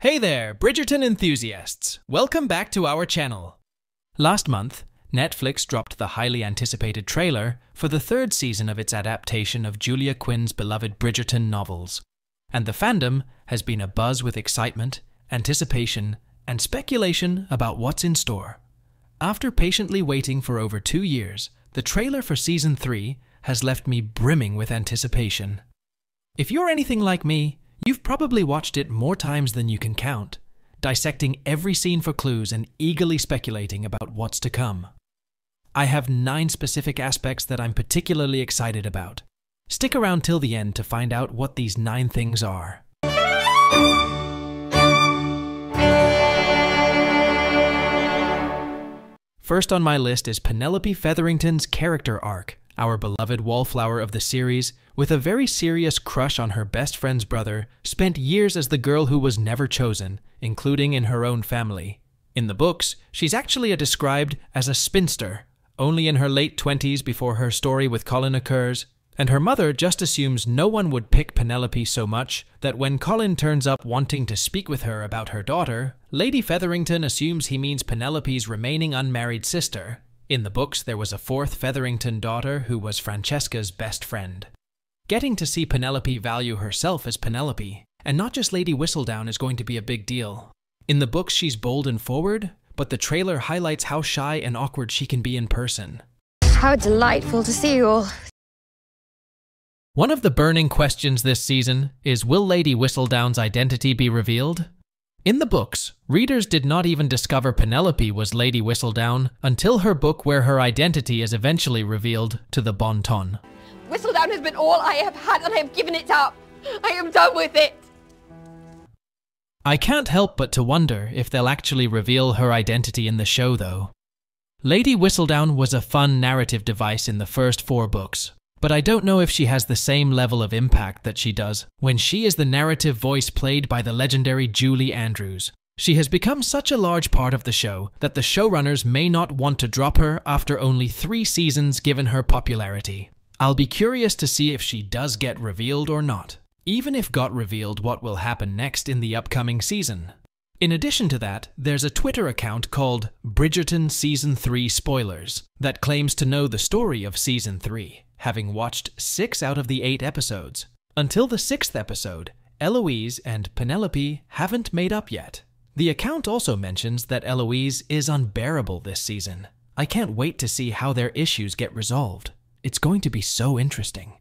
Hey there, Bridgerton enthusiasts! Welcome back to our channel. Last month, Netflix dropped the highly anticipated trailer for the third season of its adaptation of Julia Quinn's beloved Bridgerton novels, and the fandom has been abuzz with excitement, anticipation, and speculation about what's in store. After patiently waiting for over 2 years, the trailer for Season 3 has left me brimming with anticipation. If you're anything like me, you've probably watched it more times than you can count, dissecting every scene for clues and eagerly speculating about what's to come. I have 9 specific aspects that I'm particularly excited about. Stick around till the end to find out what these 9 things are. First on my list is Penelope Featherington's character arc, our beloved wallflower of the series, with a very serious crush on her best friend's brother, spent years as the girl who was never chosen, including in her own family. In the books, she's actually described as a spinster, only in her late 20s before her story with Colin occurs, and her mother just assumes no one would pick Penelope so much that when Colin turns up wanting to speak with her about her daughter, Lady Featherington assumes he means Penelope's remaining unmarried sister. In the books, there was a 4th Featherington daughter who was Francesca's best friend. Getting to see Penelope value herself as Penelope, and not just Lady Whistledown, is going to be a big deal. In the books, she's bold and forward, but the trailer highlights how shy and awkward she can be in person. How delightful to see you all. One of the burning questions this season is, will Lady Whistledown's identity be revealed? In the books, readers did not even discover Penelope was Lady Whistledown until her book where her identity is eventually revealed to the bon ton. Whistledown has been all I have had and I have given it up. I am done with it. I can't help but to wonder if they'll actually reveal her identity in the show though. Lady Whistledown was a fun narrative device in the first 4 books, but I don't know if she has the same level of impact that she does when she is the narrative voice played by the legendary Julie Andrews. She has become such a large part of the show that the showrunners may not want to drop her after only 3 seasons given her popularity. I'll be curious to see if she does get revealed or not. Even if got revealed, what will happen next in the upcoming season? In addition to that, there's a Twitter account called Bridgerton Season 3 Spoilers that claims to know the story of Season 3, having watched 6 out of the 8 episodes. Until the 6th episode, Eloise and Penelope haven't made up yet. The account also mentions that Eloise is unbearable this season. I can't wait to see how their issues get resolved. It's going to be so interesting.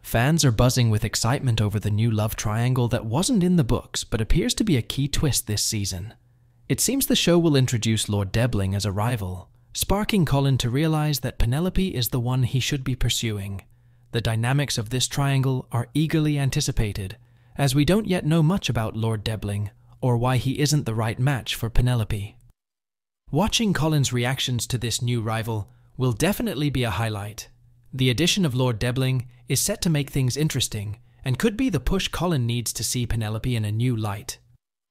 Fans are buzzing with excitement over the new love triangle that wasn't in the books but appears to be a key twist this season. It seems the show will introduce Lord Debling as a rival, sparking Colin to realize that Penelope is the one he should be pursuing. The dynamics of this triangle are eagerly anticipated, as we don't yet know much about Lord Debling or why he isn't the right match for Penelope. Watching Colin's reactions to this new rival will definitely be a highlight. The addition of Lord Debling is set to make things interesting and could be the push Colin needs to see Penelope in a new light.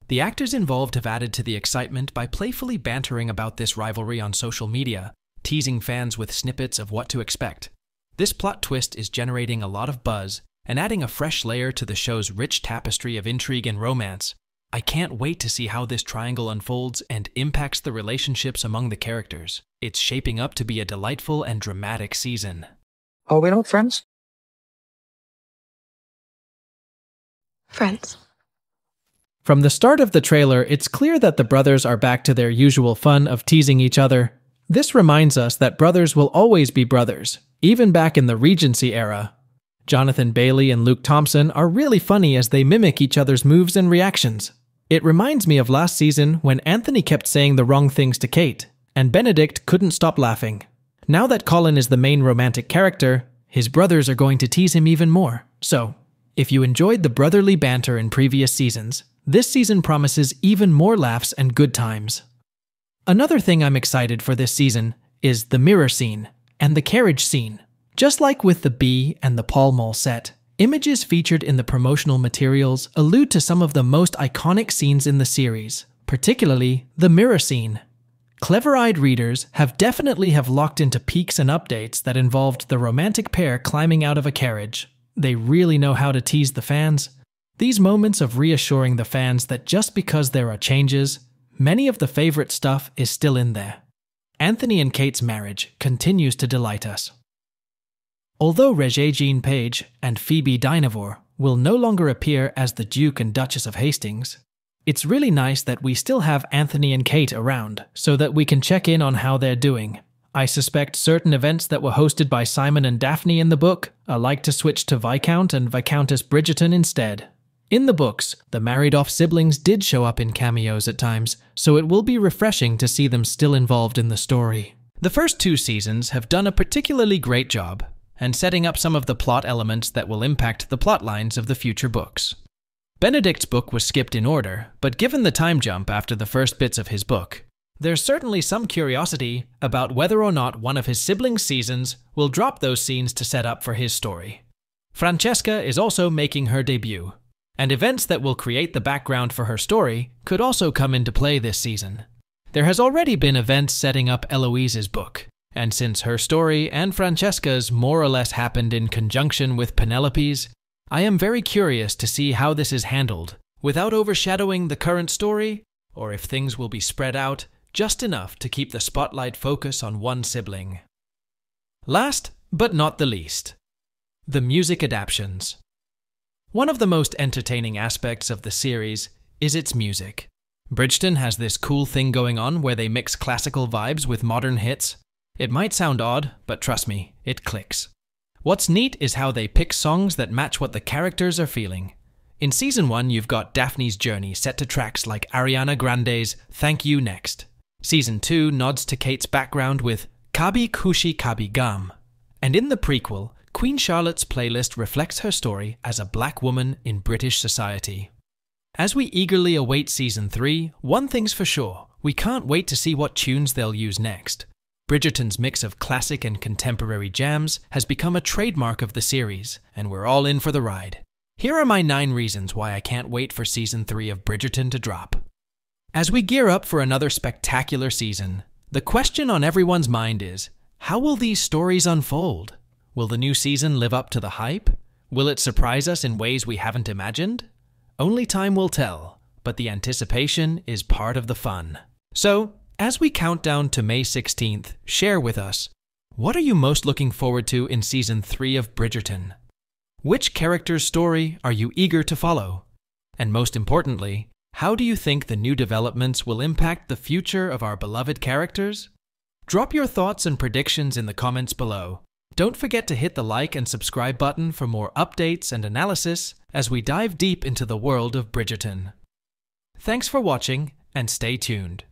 The actors involved have added to the excitement by playfully bantering about this rivalry on social media, teasing fans with snippets of what to expect. This plot twist is generating a lot of buzz and adding a fresh layer to the show's rich tapestry of intrigue and romance. I can't wait to see how this triangle unfolds and impacts the relationships among the characters. It's shaping up to be a delightful and dramatic season. Are we not friends? Friends. From the start of the trailer, it's clear that the brothers are back to their usual fun of teasing each other. This reminds us that brothers will always be brothers, even back in the Regency era. Jonathan Bailey and Luke Thompson are really funny as they mimic each other's moves and reactions. It reminds me of last season when Anthony kept saying the wrong things to Kate, and Benedict couldn't stop laughing. Now that Colin is the main romantic character, his brothers are going to tease him even more. So, if you enjoyed the brotherly banter in previous seasons, this season promises even more laughs and good times. Another thing I'm excited for this season is the mirror scene and the carriage scene. Just like with the Bee and the Pall Mall set, images featured in the promotional materials allude to some of the most iconic scenes in the series, particularly the mirror scene. Clever-eyed readers have definitely locked into peeks and updates that involved the romantic pair climbing out of a carriage. They really know how to tease the fans. These moments of reassuring the fans that just because there are changes, many of the favorite stuff is still in there. Anthony and Kate's marriage continues to delight us. Although Regé-Jean Page and Phoebe Dynevor will no longer appear as the Duke and Duchess of Hastings, it's really nice that we still have Anthony and Kate around so that we can check in on how they're doing. I suspect certain events that were hosted by Simon and Daphne in the book are like to switch to Viscount and Viscountess Bridgerton instead. In the books, the married-off siblings did show up in cameos at times, so it will be refreshing to see them still involved in the story. The first 2 seasons have done a particularly great job, and setting up some of the plot elements that will impact the plot lines of the future books. Benedict's book was skipped in order, but given the time jump after the first bits of his book, there's certainly some curiosity about whether or not one of his siblings' seasons will drop those scenes to set up for his story. Francesca is also making her debut, and events that will create the background for her story could also come into play this season. There has already been events setting up Eloise's book, and since her story and Francesca's more or less happened in conjunction with Penelope's, I am very curious to see how this is handled without overshadowing the current story, or if things will be spread out just enough to keep the spotlight focus on one sibling. Last, but not the least, the music adaptations. One of the most entertaining aspects of the series is its music. Bridgerton has this cool thing going on where they mix classical vibes with modern hits. It might sound odd, but trust me, it clicks. What's neat is how they pick songs that match what the characters are feeling. In Season 1, you've got Daphne's journey set to tracks like Ariana Grande's Thank You Next. Season 2 nods to Kate's background with Kabhi Khushi Kabhie Gham. And in the prequel, Queen Charlotte's playlist reflects her story as a black woman in British society. As we eagerly await Season 3, one thing's for sure, we can't wait to see what tunes they'll use next. Bridgerton's mix of classic and contemporary jams has become a trademark of the series, and we're all in for the ride. Here are my 9 reasons why I can't wait for Season 3 of Bridgerton to drop. As we gear up for another spectacular season, the question on everyone's mind is, how will these stories unfold? Will the new season live up to the hype? Will it surprise us in ways we haven't imagined? Only time will tell, but the anticipation is part of the fun. So, as we count down to May 16th, share with us, what are you most looking forward to in Season 3 of Bridgerton? Which character's story are you eager to follow? And most importantly, how do you think the new developments will impact the future of our beloved characters? Drop your thoughts and predictions in the comments below. Don't forget to hit the like and subscribe button for more updates and analysis as we dive deep into the world of Bridgerton. Thanks for watching, and stay tuned.